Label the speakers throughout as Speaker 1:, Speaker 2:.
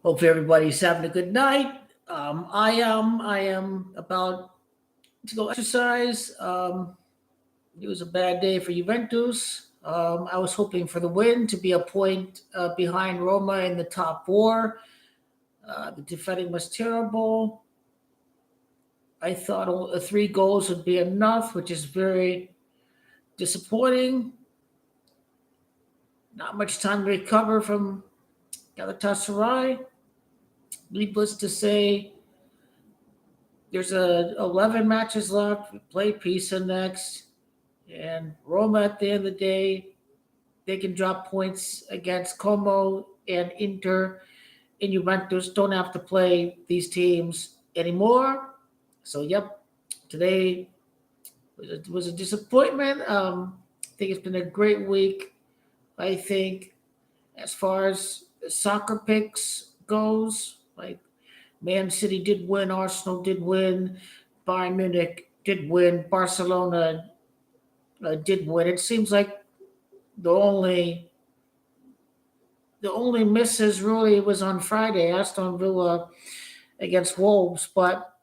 Speaker 1: Hope everybody's having a good night. I am about to go exercise. It was a bad day for Juventus. I was hoping for the win to be a point behind Roma in the top four. The defending was terrible. I thought three goals would be enough, which is very disappointing. Not much time to recover from Galatasaray. Needless to say, there's 11 matches left. We play Pisa next. And Roma, at the end of the day, they can drop points against Como and Inter. And Juventus don't have to play these teams anymore. So, yep, today was a disappointment. I think it's been a great week. I think as far as soccer picks goes, like Man City did win, Arsenal did win, Bayern Munich did win, Barcelona did win. It seems like the only the only misses really was on Friday, Aston Villa against Wolves. But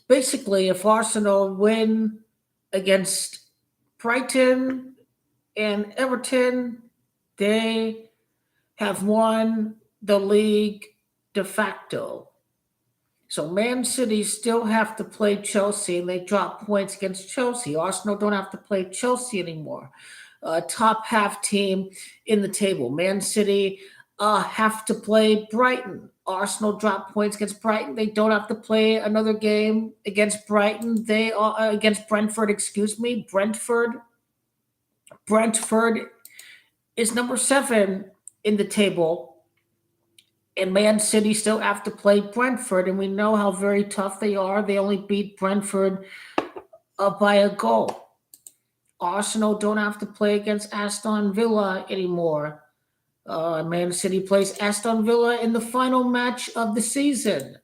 Speaker 1: basically, if Arsenal win against Brighton and Everton, they have won the league de facto. So Man City still have to play Chelsea, and they drop points against Chelsea. Arsenal don't have to play Chelsea anymore. Top half team in the table. Man City have to play Brighton. Arsenal drop points against Brighton. They don't have to play another game against Brighton. They are against Brentford. Excuse me, Brentford. Brentford is number 7 in the table, and Man City still have to play Brentford, and we know how very tough they are. They only beat Brentford by a goal. Arsenal don't have to play against Aston Villa anymore. Man City plays Aston Villa in the final match of the season.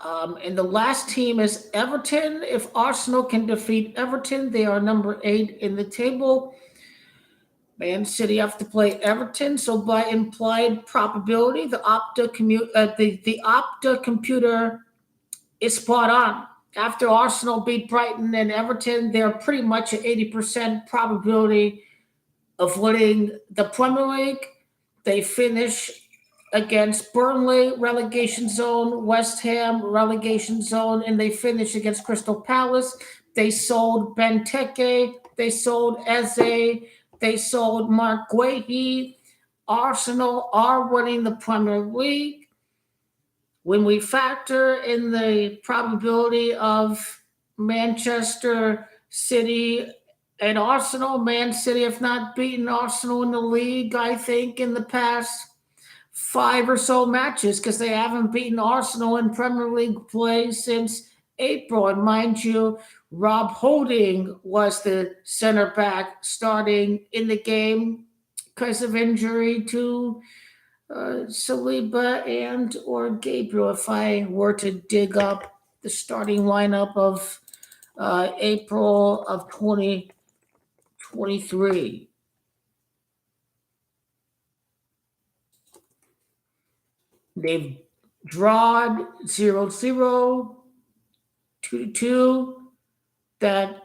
Speaker 1: And the last team is Everton. If Arsenal can defeat Everton, they are number 8 in the table. Man City have to play Everton, so by implied probability, the Opta computer is spot on. After Arsenal beat Brighton and Everton, they're pretty much an 80% probability of winning the Premier League. They finish against Burnley, relegation zone, West Ham, relegation zone, and they finish against Crystal Palace. They sold Benteke, they sold Eze, they sold Mark Guehi. Arsenal are winning the Premier League. When we factor in the probability of Manchester City and Arsenal, Man City have not beaten Arsenal in the league, I think, in the past 5 or so matches, because they haven't beaten Arsenal in Premier League play since April. And mind you, Rob Holding was the center back starting in the game because of injury to Saliba and or Gabriel. If I were to dig up the starting lineup of April of 2023. They've drawn 0-0, 2-2. That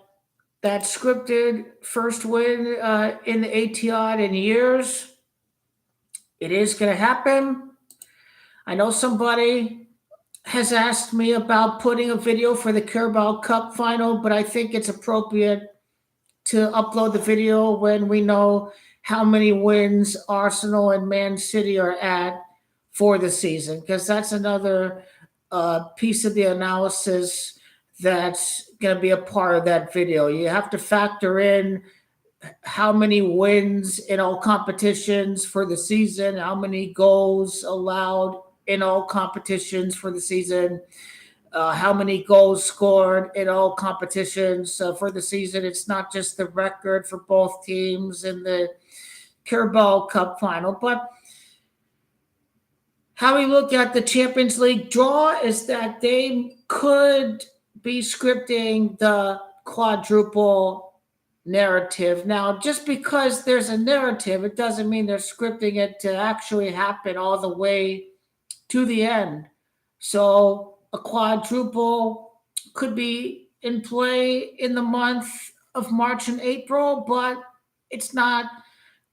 Speaker 1: that scripted first win in the Etihad in years. It is going to happen. I know somebody has asked me about putting a video for the Carabao Cup final, but I think it's appropriate to upload the video when we know how many wins Arsenal and Man City are at for the season, because that's another piece of the analysis that's going to be a part of that video. You have to factor in how many wins in all competitions for the season, how many goals allowed in all competitions for the season, how many goals scored in all competitions for the season. It's not just the record for both teams in the Carabao Cup final, but how we look at the Champions League draw is that they could be scripting the quadruple narrative. Now, just because there's a narrative, it doesn't mean they're scripting it to actually happen all the way to the end. So a quadruple could be in play in the month of March and April, but it's not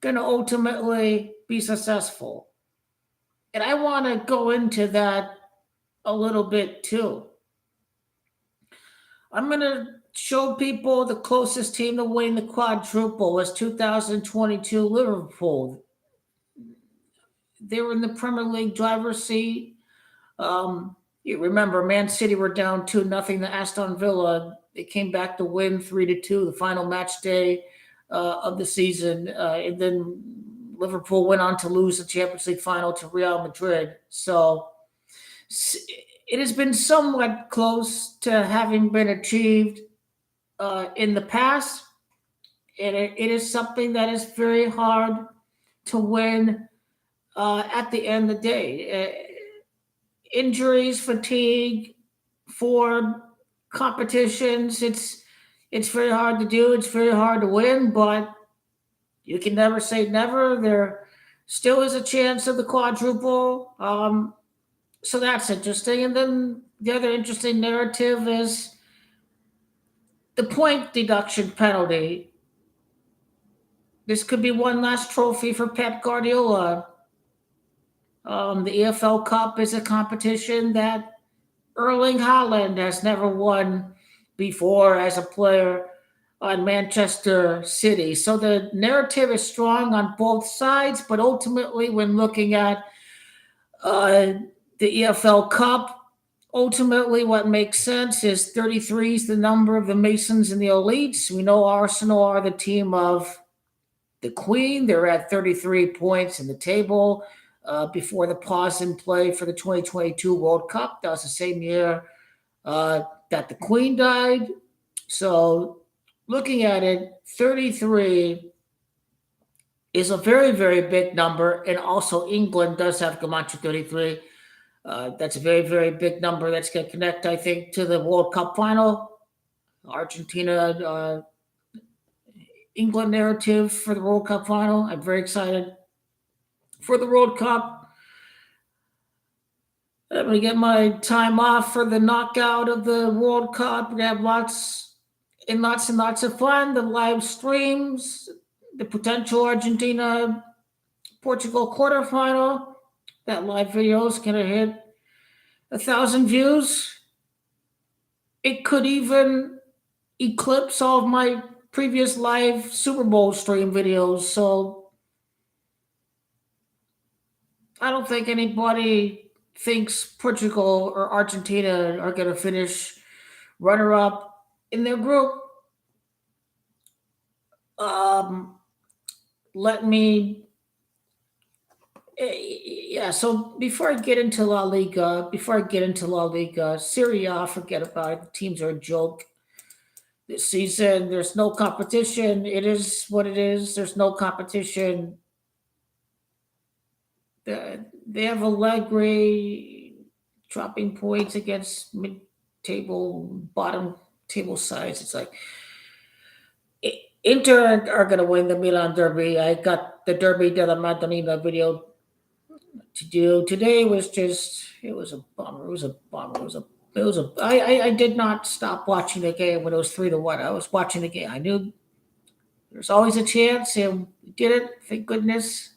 Speaker 1: going to ultimately be successful. And I want to go into that a little bit too. I'm going to show people the closest team to winning the quadruple was 2022 Liverpool. They were in the Premier League driver's seat. You remember, Man City were down 2-0 to Aston Villa. They came back to win 3-2, the final match day of the season. And then Liverpool went on to lose the Champions League final to Real Madrid. So it has been somewhat close to having been achieved in the past. And it is something that is very hard to win at the end of the day. Injuries, fatigue for competitions, it's very hard to do. It's very hard to win, but you can never say never. There still is a chance of the quadruple. So that's interesting. And then the other interesting narrative is the point deduction penalty. This could be one last trophy for Pep Guardiola. The EFL Cup is a competition that Erling Haaland has never won before as a player on Manchester City. So the narrative is strong on both sides, but ultimately, when looking at the EFL Cup, ultimately what makes sense is 33 is the number of the Masons and the Elites. We know Arsenal are the team of the Queen. They're at 33 points in the table. Before the pause in play for the 2022 World Cup. That was the same year that the Queen died. So looking at it, 33 is a very, very big number. And also England does have Camacho 33. That's a very, very big number. That's going to connect, I think, to the World Cup final. Argentina, England narrative for the World Cup final. I'm very excited for the World Cup. I'm going to get my time off for the knockout of the World Cup. We're going to have lots and lots of fun. The live streams, the potential Argentina-Portugal quarterfinal. That live video is going to hit 1,000 views. It could even eclipse all of my previous live Super Bowl stream videos. So I don't think anybody thinks Portugal or Argentina are going to finish runner-up in their group. So before I get into La Liga, Serie A, forget about it. The teams are a joke this season. There's no competition. It is what it is. There's no competition. They have Allegri dropping points against mid-table, bottom-table sides. It's like Inter are going to win the Milan Derby. I got the Derby della Madonnina video to do today. It was a bummer. I did not stop watching the game when it was 3-1. I was watching the game. I knew there's always a chance, and we did it. Thank goodness.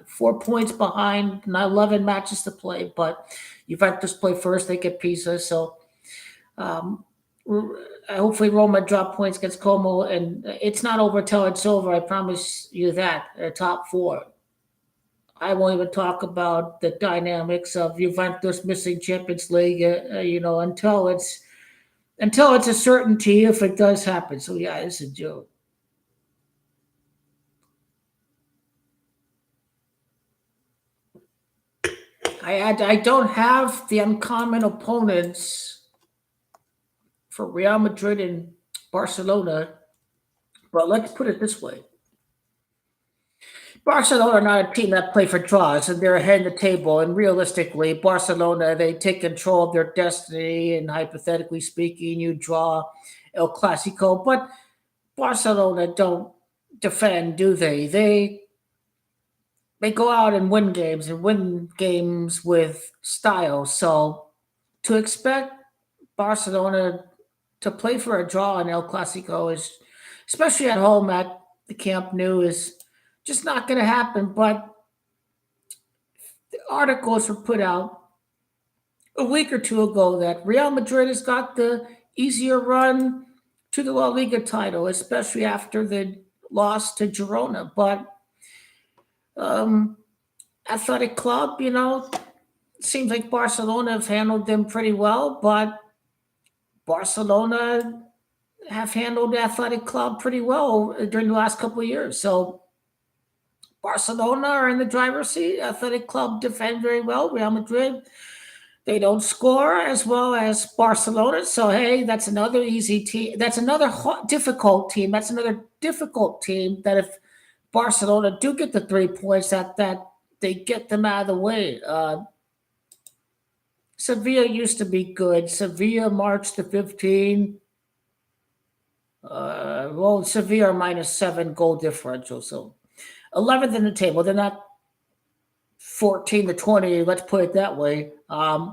Speaker 1: 4 points behind, not 11 matches to play, but Juventus play first. They get Pisa, so hopefully Roma drop points against Como, and it's not over till it's over. I promise you that. Top four. I won't even talk about the dynamics of Juventus missing Champions League, until it's a certainty if it does happen. So yeah, it's a joke. I don't have the uncommon opponents for Real Madrid and Barcelona, but let's put it this way. Barcelona are not a team that play for draws, and they're ahead in the table. And realistically, Barcelona, they take control of their destiny. And hypothetically speaking, you draw El Clasico. But Barcelona don't defend, do they? They go out and win games with style. So to expect Barcelona to play for a draw in El Clasico is, especially at home at the Camp Nou, is just not going to happen. But articles were put out a week or two ago that Real Madrid has got the easier run to the La Liga title, especially after the loss to Girona. But um, Athletic Club, seems like Barcelona have handled them pretty well, but Barcelona have handled the Athletic Club pretty well during the last couple of years. So Barcelona are in the driver's seat. Athletic Club defend very well. Real Madrid, they don't score as well as Barcelona. So hey, that's another easy team. That's another difficult team. That's another difficult team that if Barcelona do get the 3 points, that they get them out of the way. Sevilla used to be good. Sevilla marched to 15. Well, Sevilla are -7 goal differential, so 11th in the table. They're not 14 to 20. Let's put it that way. I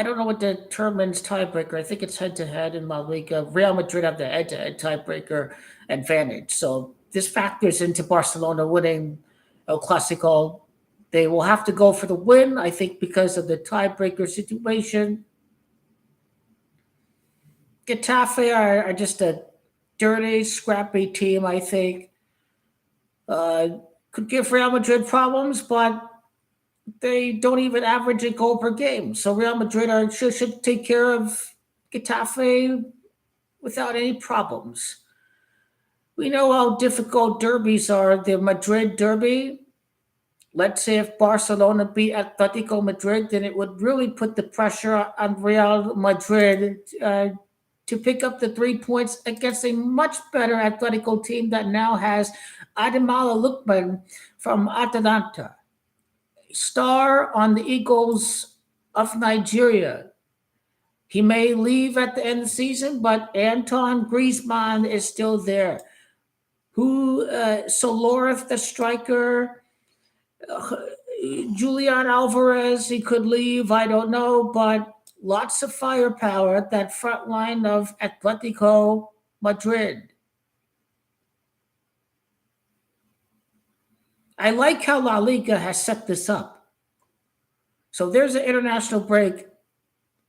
Speaker 1: don't know what determines tiebreaker. I think it's head to head in La Liga. Real Madrid have the head to head tiebreaker advantage. So this factors into Barcelona winning El Clasico. They will have to go for the win, I think, because of the tiebreaker situation. Getafe are just a dirty, scrappy team, I think. Uh, could give Real Madrid problems, but they don't even average a goal per game. So Real Madrid should take care of Getafe without any problems. We know how difficult derbies are. The Madrid derby, let's say if Barcelona beat Atletico Madrid, then it would really put the pressure on Real Madrid to pick up the 3 points against a much better Atletico team that now has Ademola Lookman from Atalanta, star on the Eagles of Nigeria. He may leave at the end of the season, but Anton Griezmann is still there. Solorth, the striker, uh, Julian Alvarez, he could leave. I don't know, but lots of firepower at that front line of Atletico Madrid. I like how La Liga has set this up. So there's an international break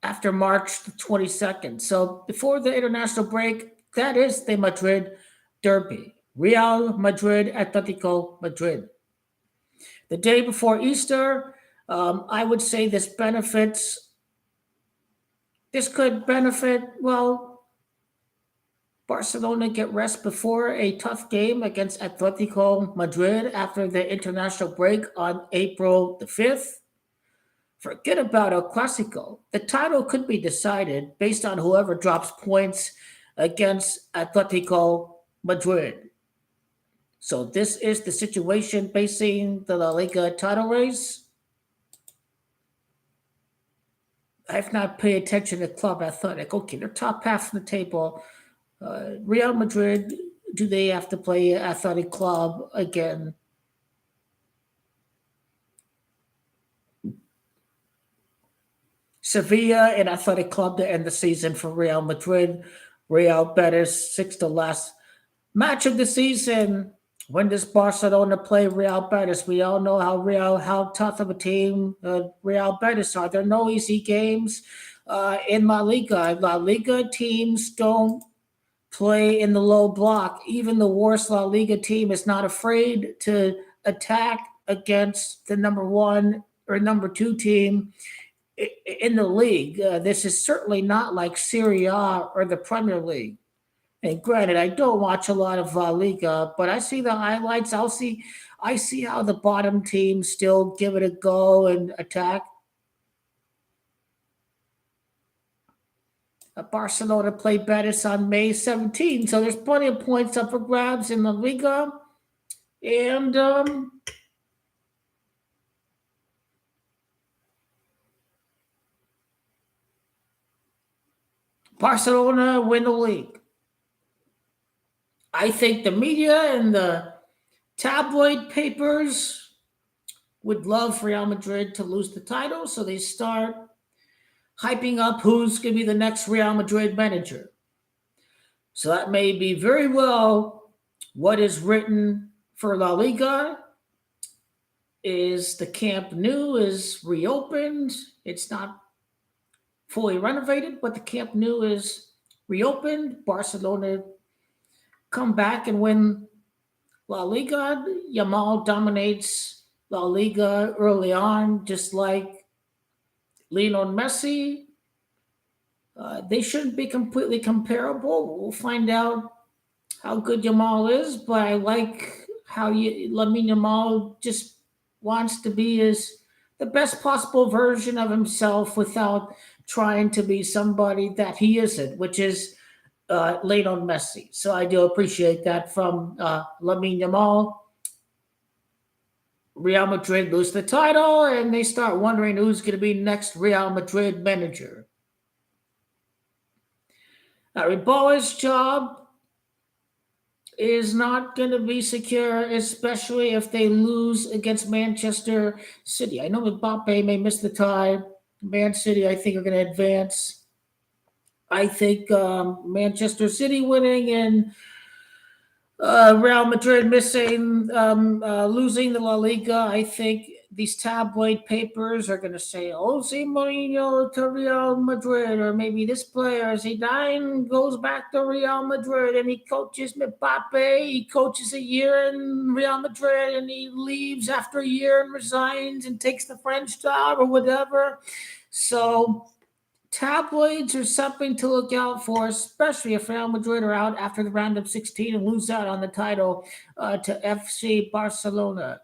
Speaker 1: after March the 22nd. So before the international break, that is the Madrid Derby. Real Madrid, Atletico Madrid. The day before Easter, I would say this could benefit, well, Barcelona get rest before a tough game against Atletico Madrid after the international break on April the 5th. Forget about El Clasico. The title could be decided based on whoever drops points against Atletico Madrid. So this is the situation facing the La Liga title race. I've not paid attention to Club Athletic. Okay, they're top half of the table. Real Madrid, do they have to play Athletic Club again? Sevilla and Athletic Club to end the season for Real Madrid. Real Betis, sixth to last match of the season. When does Barcelona play Real Betis? We all know how tough of a team Real Betis are. There are no easy games in La Liga. La Liga teams don't play in the low block. Even the worst La Liga team is not afraid to attack against the number one or number two team in the league. This is certainly not like Serie A or the Premier League. And granted, I don't watch a lot of La Liga, but I see the highlights. I see how the bottom teams still give it a go and attack. Barcelona play Betis on May 17th, so there's plenty of points up for grabs in La Liga. And Barcelona win the league. I think the media and the tabloid papers would love Real Madrid to lose the title, so they start hyping up who's going to be the next Real Madrid manager. So that may be very well what is written for La Liga. Is the Camp Nou is reopened. It's not fully renovated, but the Camp Nou is reopened. Barcelona come back and win La Liga. Yamal dominates La Liga early on, just like Lionel Messi. They shouldn't be completely comparable. We'll find out how good Yamal is, but I like how Lamine Yamal just wants to be the best possible version of himself without trying to be somebody that he isn't, which is Lionel Messi. So I do appreciate that from Lamine Yamal. Real Madrid lose the title, and they start wondering who's going to be next Real Madrid manager. Ribolla's job is not going to be secure, especially if they lose against Manchester City. I know Mbappe may miss the tie. Man City, I think, are going to advance. I think Manchester City winning and Real Madrid losing the La Liga. I think these tabloid papers are going to say Jose Mourinho to Real Madrid, or maybe this player Zidane goes back to Real Madrid and he coaches Mbappe. He coaches a year in Real Madrid and he leaves after a year and resigns and takes the French job or whatever. So tabloids are something to look out for, especially if Real Madrid are out after the round of 16 and lose out on the title to FC Barcelona.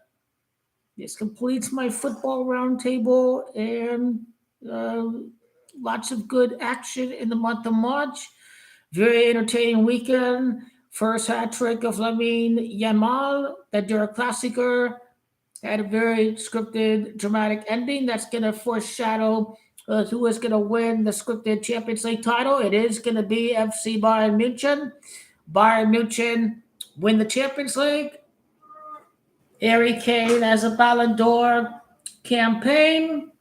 Speaker 1: This completes my football roundtable and lots of good action in the month of March. Very entertaining weekend. First hat trick of Lamine Yamal, the Dura Classicer, had a very scripted, dramatic ending that's going to foreshadow who is going to win the scripted Champions League title. It is going to be FC Bayern Munich. Bayern Munich win the Champions League. Harry Kane has a Ballon d'Or campaign.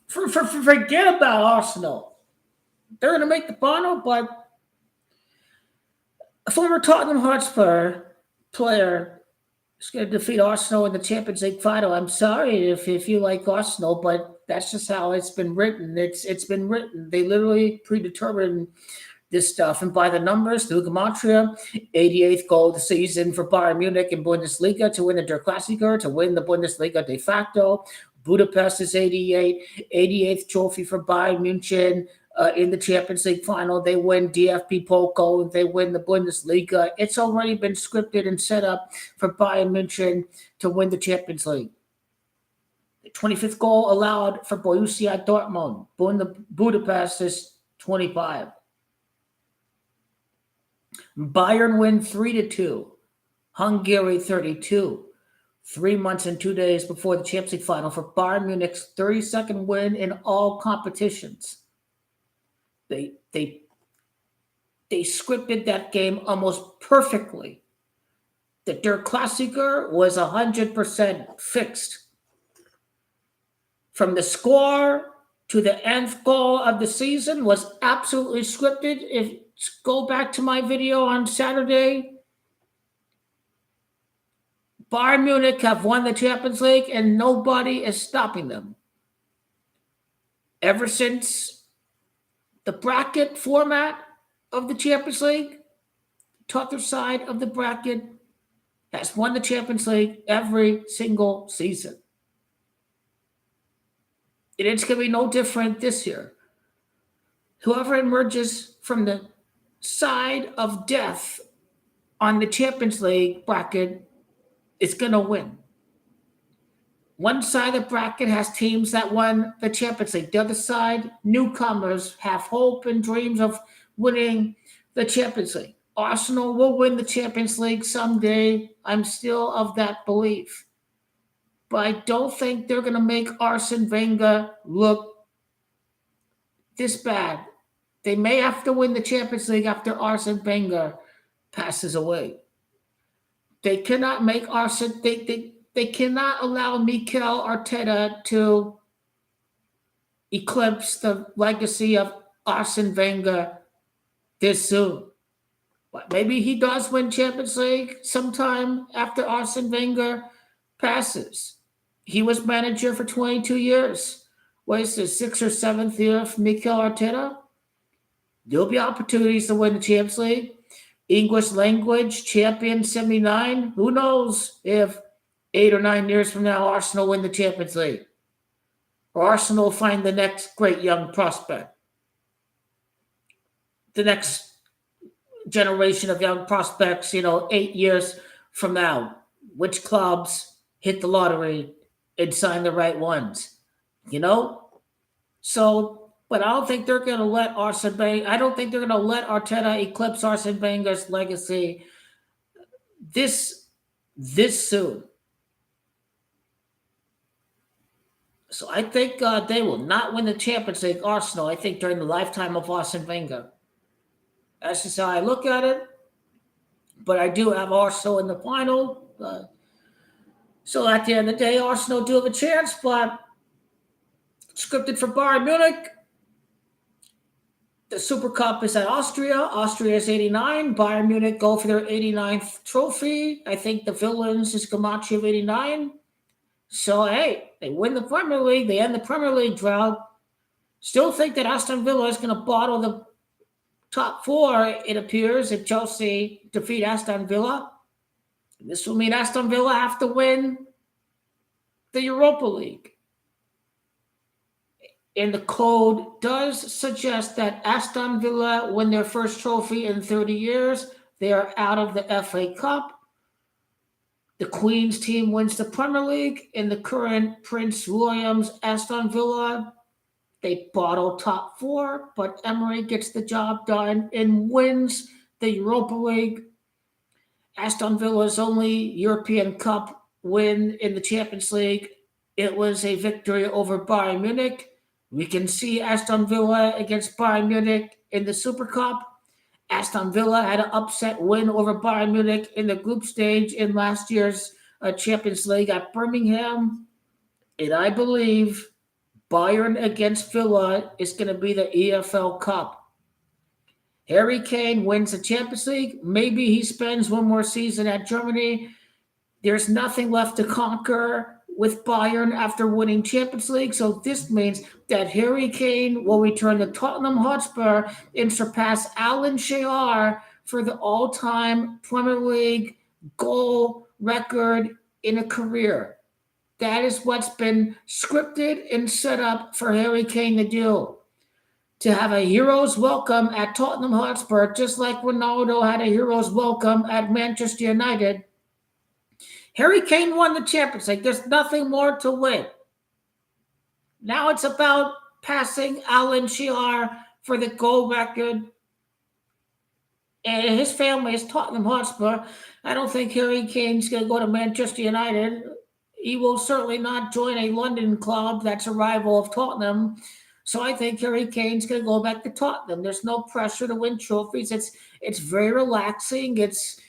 Speaker 1: Forget about Arsenal. They're going to make the final, but a former Tottenham Hotspur player is going to defeat Arsenal in the Champions League final. I'm sorry if you like Arsenal, but that's just how it's been written. It's been written. They literally predetermined this stuff. And by the numbers, Luka Modric, 88th goal of the season for Bayern Munich in Bundesliga to win the Der Klassiker, to win the Bundesliga de facto. Budapest is 88, 88th trophy for Bayern Munich. In the Champions League final, they win DFB Pokal, they win the Bundesliga. It's already been scripted and set up for Bayern Munich to win the Champions League. The 25th goal allowed for Borussia Dortmund. Budapest is 25. Bayern win 3-2. Hungary 32. 3 months and 2 days before the Champions League final for Bayern Munich's 32nd win in all competitions. They scripted that game almost perfectly. The Der Klassiker was 100% fixed. From the score to the nth goal of the season was absolutely scripted. If go back to my video on Saturday, Bayern Munich have won the Champions League and nobody is stopping them. Ever since the bracket format of the Champions League, the other side of the bracket has won the Champions League every single season. And it's going to be no different this year. Whoever emerges from the side of death on the Champions League bracket is going to win. One side of the bracket has teams that won the Champions League. The other side, newcomers, have hope and dreams of winning the Champions League. Arsenal will win the Champions League someday. I'm still of that belief. But I don't think they're going to make Arsene Wenger look this bad. They may have to win the Champions League after Arsene Wenger passes away. They cannot make Arsene. They cannot allow Mikel Arteta to eclipse the legacy of Arsene Wenger this soon. But maybe he does win Champions League sometime after Arsene Wenger passes. He was manager for 22 years. What is this, sixth or seventh year for Mikel Arteta? There'll be opportunities to win the Champions League. English language, champion 79. Who knows if 8 or 9 years from now Arsenal win the Champions League? Or Arsenal find the next great young prospect. The next generation of young prospects, 8 years from now. Which clubs hit the lottery and sign the right ones? So, but I don't think they're going to let Arsene Wenger. I don't think they're going to let Arteta eclipse Arsene Wenger's legacy this soon. So I think they will not win the Champions League, Arsenal, I think, during the lifetime of Arsene Wenger. That's just how I look at it. But I do have Arsenal in the final. So at the end of the day, Arsenal do have a chance, but scripted for Bayern Munich. The Super Cup is at Austria. Austria is 89. Bayern Munich go for their 89th trophy. I think the villains is Gamachi of 89. So, hey, they win the Premier League. They end the Premier League drought. Still think that Aston Villa is going to bottle the top four, it appears, if Chelsea defeat Aston Villa. This will mean Aston Villa have to win the Europa League. And the code does suggest that Aston Villa win their first trophy in 30 years. They are out of the FA Cup. The Queen's team wins the Premier League. In the current Prince William's Aston Villa, they bottle top four, but Emery gets the job done and wins the Europa League. Aston Villa's only European Cup win in the Champions League, it was a victory over Bayern Munich. We can see Aston Villa against Bayern Munich in the Super Cup. Aston Villa had an upset win over Bayern Munich in the group stage in last year's Champions League at Birmingham. And I believe Bayern against Villa is going to be the EFL Cup. Harry Kane wins the Champions League. Maybe he spends one more season at Germany. There's nothing left to conquer with Bayern after winning Champions League. So this means that Harry Kane will return to Tottenham Hotspur and surpass Alan Shearer for the all-time Premier League goal record in a career. That is what's been scripted and set up for Harry Kane to do. To have a hero's welcome at Tottenham Hotspur, just like Ronaldo had a hero's welcome at Manchester United. Harry Kane won the Champions League. There's nothing more to win. Now it's about passing Alan Shearer for the goal record. And his family is Tottenham Hotspur. I don't think Harry Kane's going to go to Manchester United. He will certainly not join a London club that's a rival of Tottenham. So I think Harry Kane's going to go back to Tottenham. There's no pressure to win trophies. It's very relaxing. It's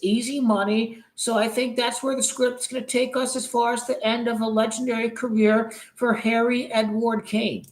Speaker 1: easy money. So I think that's where the script's going to take us as far as the end of a legendary career for Harry Edward Kane.